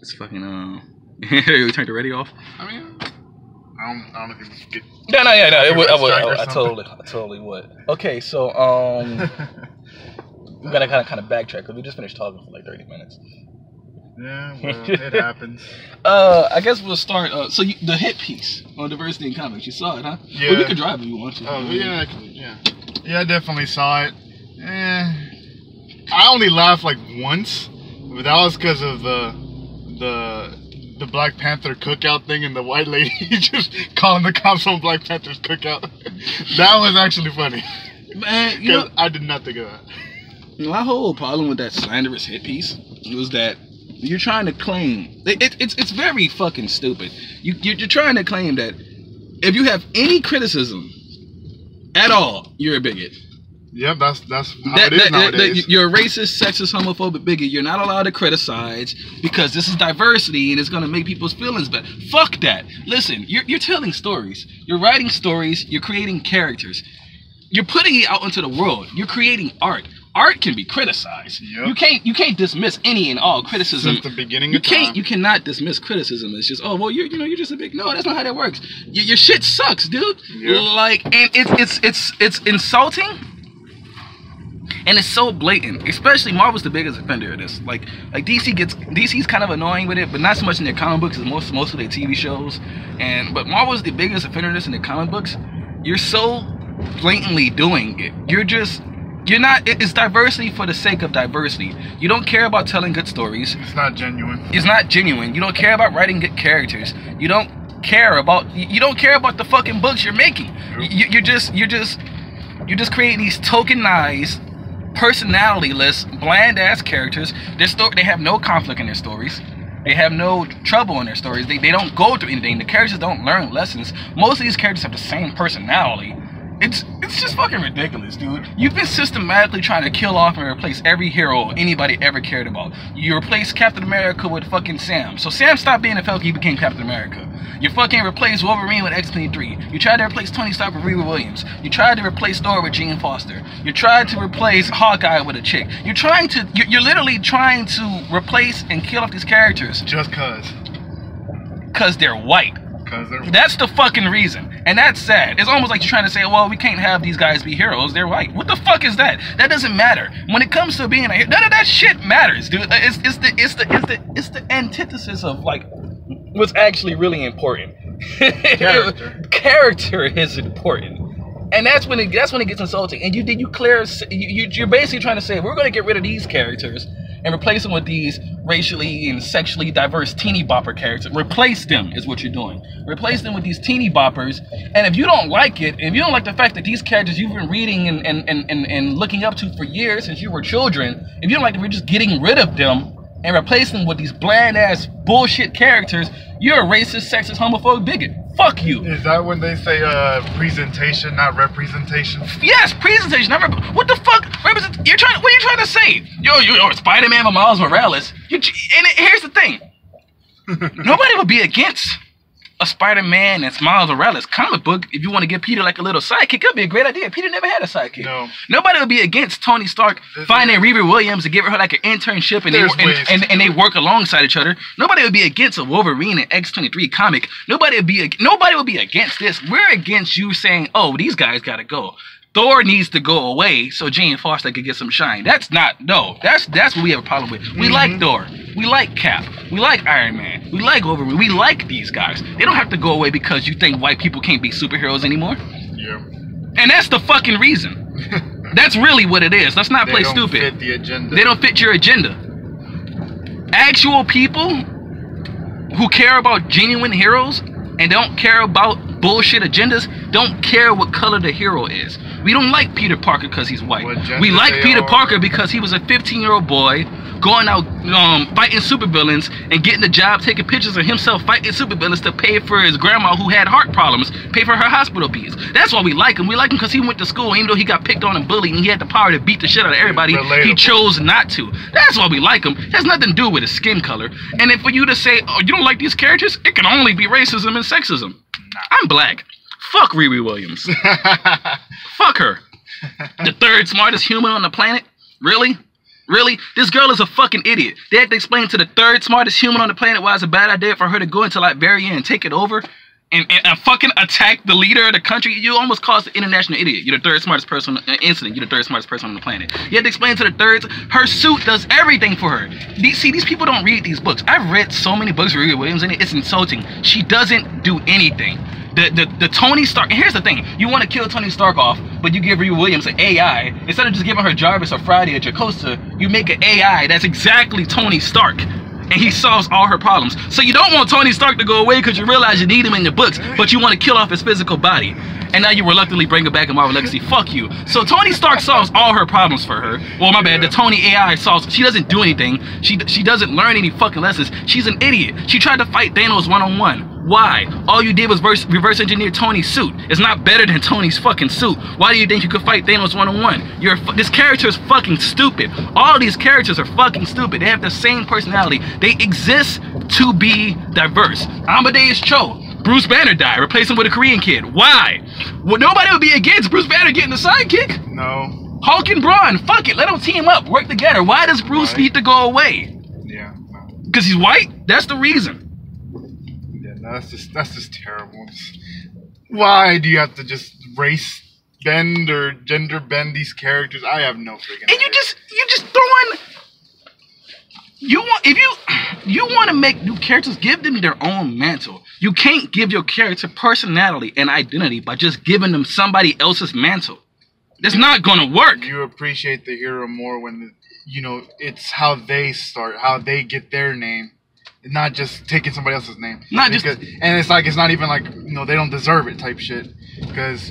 It's fucking you turned the radio off. I mean, I don't know if you get. No. I totally would. Okay, so we gotta kind of backtrack because we just finished talking for like 30 minutes. Yeah, well, it happens. I guess we'll start. So the hit piece on diversity in comics, you saw it, huh? Yeah. Well, you can drive if you want to. Oh yeah, yeah, I definitely saw it. I only laughed like once, but that was because of the Black Panther cookout thing and the white lady just calling the cops on Black Panther's cookout. That was actually funny. Man, you know, I did not think of that. My whole problem with that slanderous hit piece was that you're trying to claim it's very fucking stupid. You're trying to claim that if you have any criticism at all, you're a bigot. Yep, that's how it is nowadays. You're a racist, sexist, homophobic bigot. You're not allowed to criticize because this is diversity and it's gonna make people's feelings better. Fuck that. Listen, you're telling stories. You're writing stories. You're creating characters. You're putting it out into the world. You're creating art. Art can be criticized. Yep. You can't dismiss any and all criticism. Since the beginning of time. You cannot dismiss criticism. It's just, oh well, you're just a big. No, that's not how that works. Your shit sucks, dude. Yep. Like, and it's insulting. And it's so blatant, especially Marvel's the biggest offender of this. Like DC's kind of annoying with it, but not so much in their comic books as most of their TV shows. But Marvel's the biggest offender of this in their comic books. You're so blatantly doing it. You're not. It's diversity for the sake of diversity. You don't care about telling good stories. It's not genuine. It's not genuine. You don't care about writing good characters. You don't care about the fucking books you're making. Yep. You're just creating these tokenized, personality-less, bland-ass characters. They have no conflict in their stories. They have no trouble in their stories. They don't go through anything. The characters don't learn lessons. Most of these characters have the same personality. It's just fucking ridiculous, dude. You've been systematically trying to kill off and replace every hero anybody ever cared about. You replaced Captain America with fucking Sam. So Sam stopped being a Falcon, he became Captain America. You fucking replaced Wolverine with X-23. You tried to replace Tony Stark with Riri Williams. You tried to replace Thor with Jane Foster. You tried to replace Hawkeye with a chick. You're literally trying to replace and kill off these characters. Just cause. Cause they're white. That's the fucking reason. And that's sad. It's almost like you're trying to say, well, we can't have these guys be heroes. They're white. What the fuck is that? That doesn't matter. When it comes to being a hero, none of that shit matters, dude. It's the antithesis of like what's actually really important. Character is important. And that's when it gets insulting. And you're basically trying to say, we're gonna get rid of these characters and replace them with these racially and sexually diverse teeny bopper characters. Replace them is what you're doing. Replace them with these teeny boppers. And if you don't like it, if you don't like the fact that these characters you've been reading and looking up to for years since you were children, if you don't like that we're just getting rid of them and replace them with these bland ass bullshit characters, you're a racist, sexist, homophobic bigot. Fuck you. Is that when they say presentation, not representation? Yes, presentation. What the fuck? What are you trying to say? Yo, Spider-Man with Miles Morales. Here's the thing. Nobody would be against a Spider-Man and Miles Morales comic book if you want to give Peter like a little sidekick. That'd be a great idea. Peter never had a sidekick. No. Nobody would be against Tony Stark finding Riri Williams to give her like an internship and they work alongside each other. Nobody would be against a Wolverine and X-23 comic. Nobody would be against this. We're against you saying, oh, these guys gotta go. Thor needs to go away so Jane Foster could get some shine. That's what we have a problem with. We like Thor. We like Cap. We like Iron Man. We like Wolverine. We like these guys. They don't have to go away because you think white people can't be superheroes anymore. Yeah. And that's the fucking reason. That's really what it is. Let's not play stupid. They don't fit the agenda. They don't fit your agenda. Actual people who care about genuine heroes and don't care about bullshit agendas don't care what color the hero is. We don't like Peter Parker because he's white. We like Peter Parker because he was a 15-year-old boy going out fighting supervillains and getting a job taking pictures of himself fighting supervillains to pay for his grandma who had heart problems, pay for her hospital bills. That's why we like him. We like him because he went to school, even though he got picked on and bullied and he had the power to beat the shit out of everybody, he chose not to. That's why we like him. It has nothing to do with his skin color. And then for you to say, oh, you don't like these characters, it can only be racism and sexism. I'm black. Fuck Riri Williams. Fuck her. The third smartest human on the planet? Really? Really? This girl is a fucking idiot. They had to explain to the third smartest human on the planet why it's a bad idea for her to go into Liberia and take it over and fucking attack the leader of the country. You almost caused the international idiot. You're the third smartest person incident. You're the third smartest person on the planet. You had to explain to the thirds. Her suit does everything for her. These people don't read these books. I've read so many books with Riri Williams in it. It's insulting. She doesn't do anything. The Tony Stark, and here's the thing, you want to kill Tony Stark off, but you give Riri Williams an AI, instead of just giving her Jarvis or Friday or Jocasta, you make an AI that's exactly Tony Stark, and he solves all her problems. So you don't want Tony Stark to go away because you realize you need him in your books, but you want to kill off his physical body, and now you reluctantly bring her back in Marvel Legacy. Fuck you. So Tony Stark solves all her problems for her. Well, my bad, the Tony AI solves, she doesn't do anything, she doesn't learn any fucking lessons, she's an idiot. She tried to fight Thanos one-on-one. Why? All you did was reverse engineer Tony's suit. It's not better than Tony's fucking suit. Why do you think you could fight Thanos one-on-one? This character is fucking stupid. All these characters are fucking stupid. They have the same personality. They exist to be diverse. Amadeus Cho, Bruce Banner died. Replace him with a Korean kid. Why? Well, nobody would be against Bruce Banner getting a sidekick. No. Hulk and Braun, fuck it. Let them team up. Work together. Why does Bruce need to go away? Yeah. Because he's white? That's the reason. That's just terrible. Why do you have to just race bend or gender bend these characters? I have no freaking idea. And you just throwing. If you want to make new characters, give them their own mantle. You can't give your character personality and identity by just giving them somebody else's mantle. That's not gonna work. You appreciate the hero more when it's how they start, how they get their name. Not just taking somebody else's name. And it's like, it's not even like, they don't deserve it type shit. Because,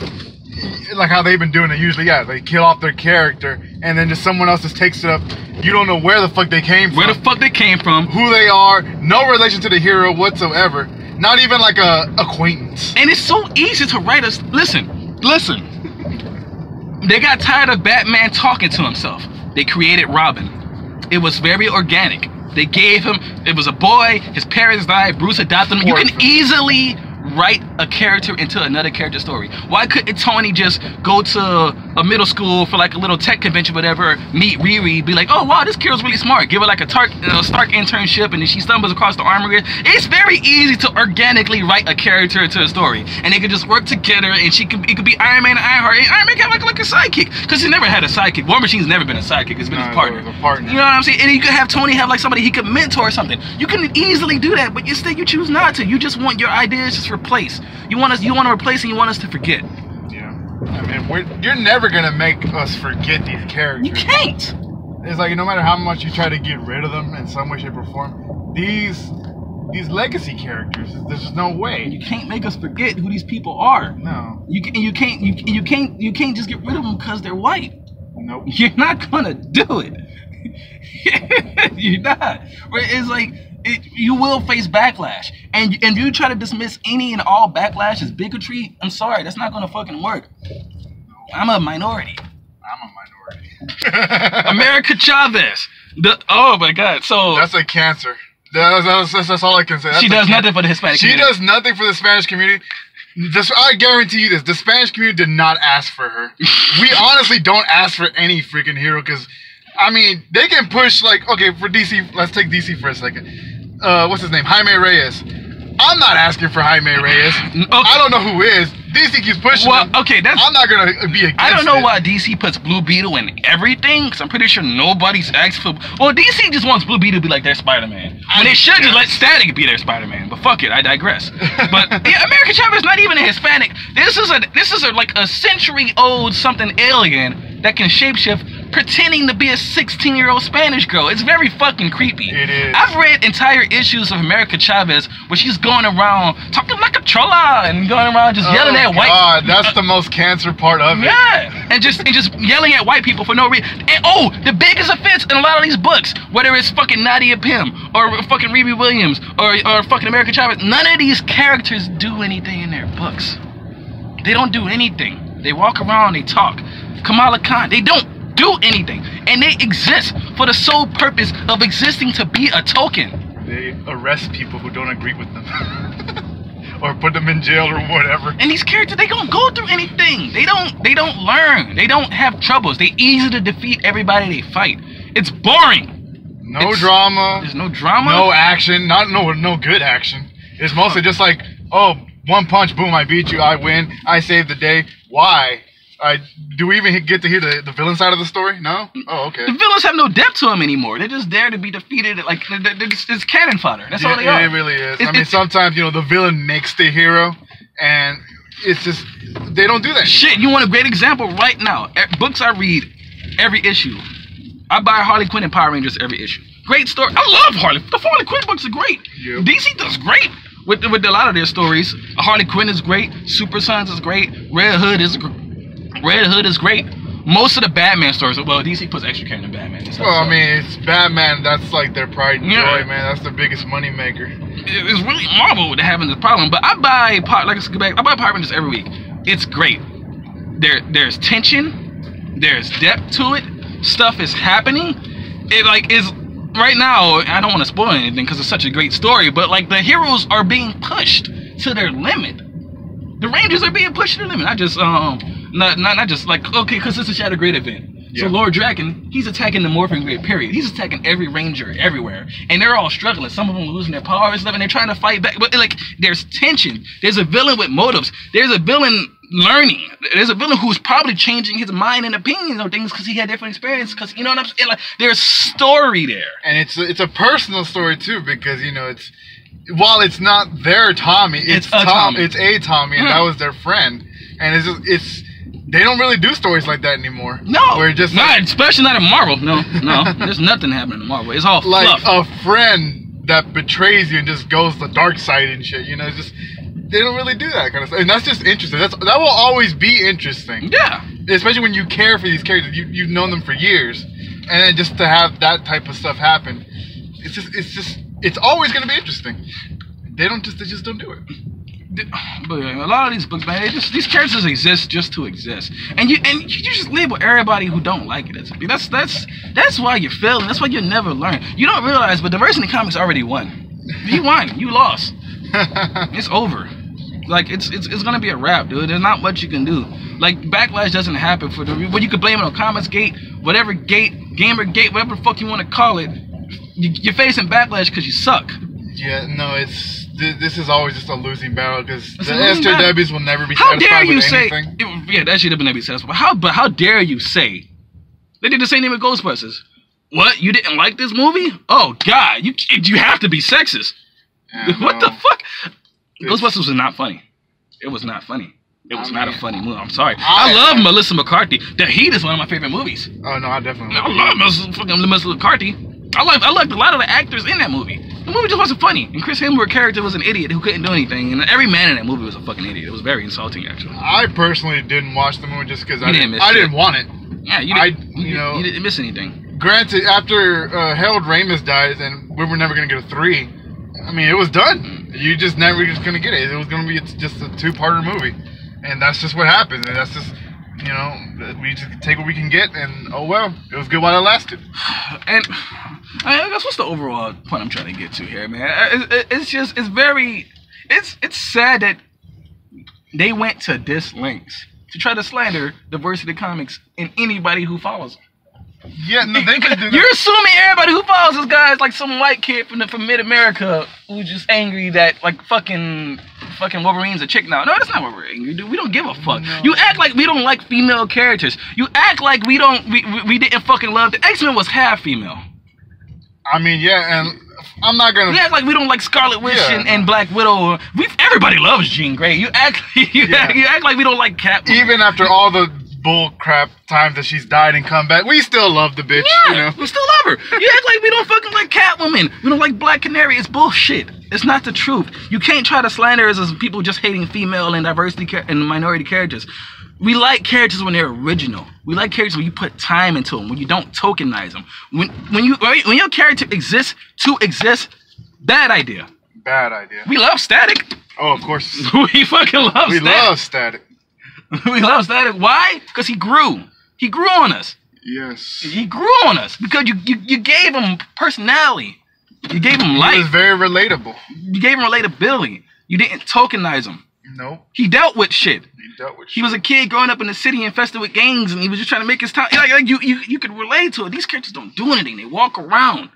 like how they've been doing it usually, they kill off their character, and then just someone else just takes it up. You don't know where the fuck they came from. Where the fuck they came from. Who they are. No relation to the hero whatsoever. Not even like a acquaintance. And it's so easy to write us. Listen. They got tired of Batman talking to himself. They created Robin. It was very organic. They gave him, it was a boy, his parents died, Bruce adopted him. You can easily write a character into another character story. Why couldn't Tony just go to a middle school for like a little tech convention, whatever, meet Riri, be like, oh wow, this girl's really smart, give her like a Stark internship, and then she stumbles across the armor. It's very easy to organically write a character into a story, and they could just work together, and it could be Iron Man and Ironheart, and Iron Man can have like a sidekick, because he's never had a sidekick. War Machine's never been a sidekick, it's been his partner. You know what I'm saying? And you could have Tony have like somebody he could mentor or something. You can easily do that, but instead you choose not to. You just want your ideas just replace. You want to replace and you want us to forget. Yeah. I mean, you're never gonna make us forget these characters. You can't. It's like no matter how much you try to get rid of them in some way, shape, or form, these legacy characters, there's just no way. You can't make us forget who these people are. No. You can't just get rid of them because they're white. Nope. You're not gonna do it. You're not. It's like. You will face backlash, and you try to dismiss any and all backlash as bigotry. I'm sorry, that's not gonna fucking work. I'm a minority. America Chavez. Oh my God. So that's a cancer. That's all I can say. She does nothing for the Hispanic community. She does nothing for the Spanish community. I guarantee you this: the Spanish community did not ask for her. We honestly don't ask for any freaking hero because. I mean, they can push, like, okay, for DC, let's take DC for a second. What's his name? Jaime Reyes. I'm not asking for Jaime Reyes. Okay. I don't know who is. DC keeps pushing him. Okay, I'm not going to be against I don't know why DC puts Blue Beetle in everything, because I'm pretty sure nobody's asked for... Well, DC just wants Blue Beetle to be like their Spider-Man. When they should just let Static be their Spider-Man. But fuck it, I digress. But, yeah, America Chavez is not even a Hispanic. This is like a century-old something alien that can shapeshift pretending to be a 16-year-old Spanish girl. It's very fucking creepy. It is. I've read entire issues of America Chavez where she's going around talking like a trolla and going around just yelling at white. God, that's the most cancer part of it. Yeah, and just yelling at white people for no reason. And the biggest offense in a lot of these books, whether it's fucking Nadia Pym or fucking Riri Williams or fucking America Chavez, none of these characters do anything in their books. They don't do anything. They walk around, they talk. Kamala Khan, they don't do anything, and they exist for the sole purpose of existing to be a token. They arrest people who don't agree with them or put them in jail or whatever. And these characters, they don't go through anything. They don't learn. They don't have troubles. They easy to defeat everybody they fight. It's boring. No drama. There's no drama. No action. No good action. It's mostly just like, oh, one punch, boom, I beat you, I win, I saved the day. Why? Do we even get to hear the villain side of the story? No? Oh, okay. The villains have no depth to them anymore. They're just there to be defeated. Like, it's cannon fodder. That's all they are. It really is. I mean, sometimes, the villain makes the hero, and it's just, they don't do that. Shit, you want a great example right now. Books I read, every issue. I buy Harley Quinn and Power Rangers every issue. Great story. I love Harley. The Harley Quinn books are great. Yep. DC does great with a lot of their stories. Harley Quinn is great. Super Sons is great. Red Hood is great. Most of the Batman stories, well, DC puts extra care in Batman. Well, I mean, it's Batman. That's like their pride and joy, man. That's the biggest money maker. It's really Marvel that having this problem. But I buy Power Rangers every week. It's great. There's tension. There's depth to it. Stuff is happening. It like is right now. I don't want to spoil anything because it's such a great story. But like the heroes are being pushed to their limit. The Rangers are being pushed to their limit. Not just not just like okay, because it's a Shadow Grade event. Yeah. So Lord Draken, he's attacking the Morphin Grid. Period. He's attacking every Ranger everywhere, and they're all struggling. Some of them losing their powers and stuff, and they're trying to fight back. But like, there's tension. There's a villain with motives. There's a villain learning. There's a villain who's probably changing his mind and opinions on things because he had different experience. Because you know what I'm saying? Like, there's story there, and it's a personal story too because it's while it's not their Tommy, it's a Tommy, and that was their friend, and it's. They don't really do stories like that anymore. No, where just especially not in Marvel. No, there's nothing happening in Marvel. It's all like fluff. A friend that betrays you and just goes the dark side and shit. It's just they don't really do that kind of stuff, and that's just interesting. That will always be interesting. Yeah, especially when you care for these characters. You've known them for years, and then just to have that type of stuff happen, it's always going to be interesting. They just don't do it. But a lot of these books, man, these characters exist just to exist, and you just label everybody who don't like it as a that's why you're failing. That's why you never learn. You don't realize, but Diversity Comics already won. You won. You lost. It's over. Like it's gonna be a wrap, dude. There's not much you can do. Like backlash doesn't happen for the. Well, you can blame it on Comics Gate, whatever gate, Gamer Gate, whatever the fuck you want to call it. You're facing backlash because you suck. Yeah, no, this is always just a losing battle because the SJWs will never be satisfied with anything. How dare you say? Yeah, that shit have never be satisfied. But how dare you say? They did the same thing with Ghostbusters. What? You didn't like this movie? Oh God, you have to be sexist. Yeah, what the fuck? Ghostbusters was not funny. It was not funny. It was not a funny movie. I'm sorry. I love Melissa McCarthy. The Heat is one of my favorite movies. Oh no, I definitely. I love Melissa McCarthy. I liked a lot of the actors in that movie. The movie just wasn't funny, and Chris Hemsworth's character was an idiot who couldn't do anything, and every man in that movie was a fucking idiot. It was very insulting, actually. I personally didn't watch the movie just because I didn't want it. Yeah, you didn't miss anything. Granted, after Harold Ramis dies, and we were never gonna get a 3. I mean, it was done. You just never just gonna get it. It was gonna be just a 2-parter movie, and that's just what happened. And that's just. We just take what we can get, and oh well, it was good while it lasted. And I guess what's the overall point I'm trying to get to here, man? It's sad that they went to this lengths to try to slander Diversity Comics and anybody who follows them. Yeah, no, they could do that. You're assuming everybody who follows this guy is like some white kid from mid-America who's just angry that like fucking Wolverine's a chick now. No, that's not what we're angry, dude. We don't give a fuck. No. You act like we don't like female characters. You act like we didn't fucking love the X-Men was half female. I mean, yeah, and I'm not gonna. You act like we don't like Scarlet Witch and Black Widow. Everybody loves Jean Grey. You act like we don't like Catwoman. Even after all the bull crap times that she's died and come back, we still love the bitch. Yeah, we still love her. You act like we don't fucking like Catwoman. We don't like Black Canary. It's bullshit. It's not the truth. You can't try to slander us as people just hating female and diversity and minority characters. We like characters when they're original. We like characters when you put time into them, when you don't tokenize them. When your character exists to exist, bad idea. Bad idea. We love Static. Oh, of course. We fucking love Static. We love Static. We love Static. Why? Because he grew. He grew on us. Yes. He grew on us because you gave him personality. You gave him life. He was very relatable. You gave him relatability. You didn't tokenize him. Nope. He dealt with shit. He dealt with. He was a kid growing up in the city infested with gangs, and he was just trying to make his time. Like you could relate to it. These characters don't do anything. They walk around.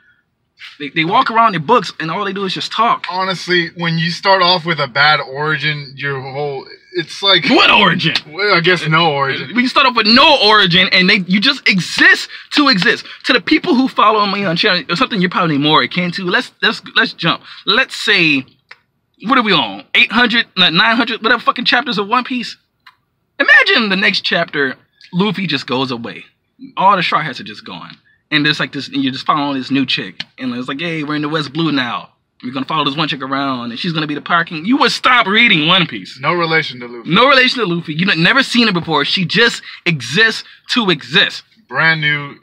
They walk around their books, and all they do is just talk. Honestly, when you start off with a bad origin, your whole... It's like... What origin? Well, I guess no origin. When you start off with no origin, and you just exist to exist. To the people who follow me on channel, or something you're probably more akin to, let's jump. Let's say, what are we on? 800, 900, whatever fucking chapters of One Piece? Imagine the next chapter, Luffy just goes away. All the Straw Hats are just gone. And there's like this, and you're just following this new chick. And it's like, hey, we're in the West Blue now. We're going to follow this one chick around, and she's going to be the parking. You would stop reading One Piece. No relation to Luffy. No relation to Luffy. You've never seen her before. She just exists to exist. Brand new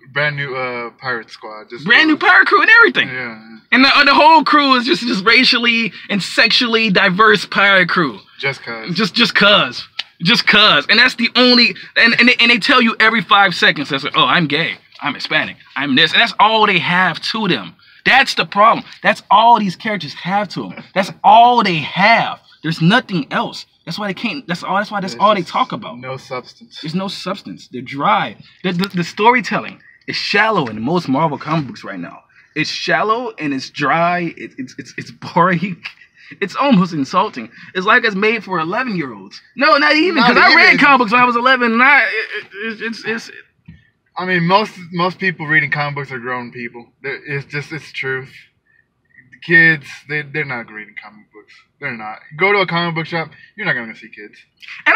pirate squad. Just brand new pirate crew and everything. Yeah. And the whole crew is just racially and sexually diverse pirate crew. Just cuz. Just cuz. Just cuz. And that's the only... And they tell you every 5 seconds, that's like, oh, I'm gay. I'm Hispanic. I'm this. And that's all they have to them. That's the problem. That's all these characters have to them. That's all they have. There's nothing else. That's why they can't. That's why all they talk about. No substance. There's no substance. They're dry. The storytelling is shallow in most Marvel comic books right now. It's shallow and it's dry. It's boring. It's almost insulting. It's like it's made for 11-year-olds. No, not even. Because I read comic books when I was 11. And I mean, most people reading comic books are grown people. It's truth. The kids, they're not reading comic books. They're not. Go to a comic book shop, you're not going to see kids. And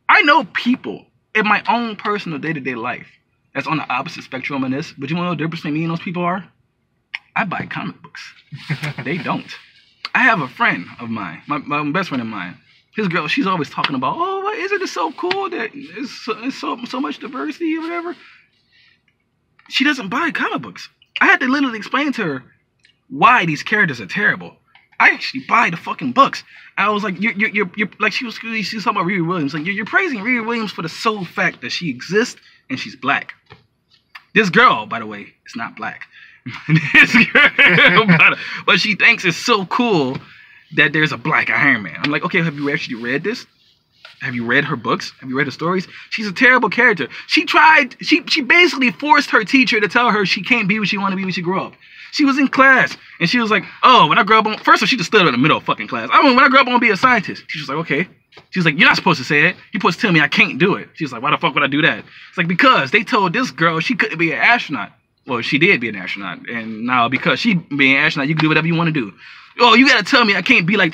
I know people in my own personal day-to-day life that's on the opposite spectrum of this. But you want to know what the difference between me and those people are? I buy comic books. They don't. I have a friend of mine, my best friend of mine. His girl, she's always talking about, oh, isn't it so cool that it's so much diversity or whatever? She doesn't buy comic books. I had to literally explain to her why these characters are terrible. I actually buy the fucking books. I was like, you're like she was talking about Riri Williams. Like you're praising Riri Williams for the sole fact that she exists and she's black. This girl, by the way, is not black. This girl, but she thinks it's so cool that there's a black Iron Man. I'm like, okay, have you actually read this? Have you read her books? Have you read her stories? She's a terrible character. She basically forced her teacher to tell her she can't be what she wanted to be when she grew up. She was in class, and she was like, oh, when I grow up, first of all, she just stood in the middle of fucking class. I mean, when I grow up, I want to be a scientist. She was like, okay. She was like, you're not supposed to say it. You're supposed to tell me I can't do it. She was like, why the fuck would I do that? It's like, because they told this girl she couldn't be an astronaut. Well, she did be an astronaut, and now because she being an astronaut, you can do whatever you want to do. Oh, you gotta tell me I can't be like Tony.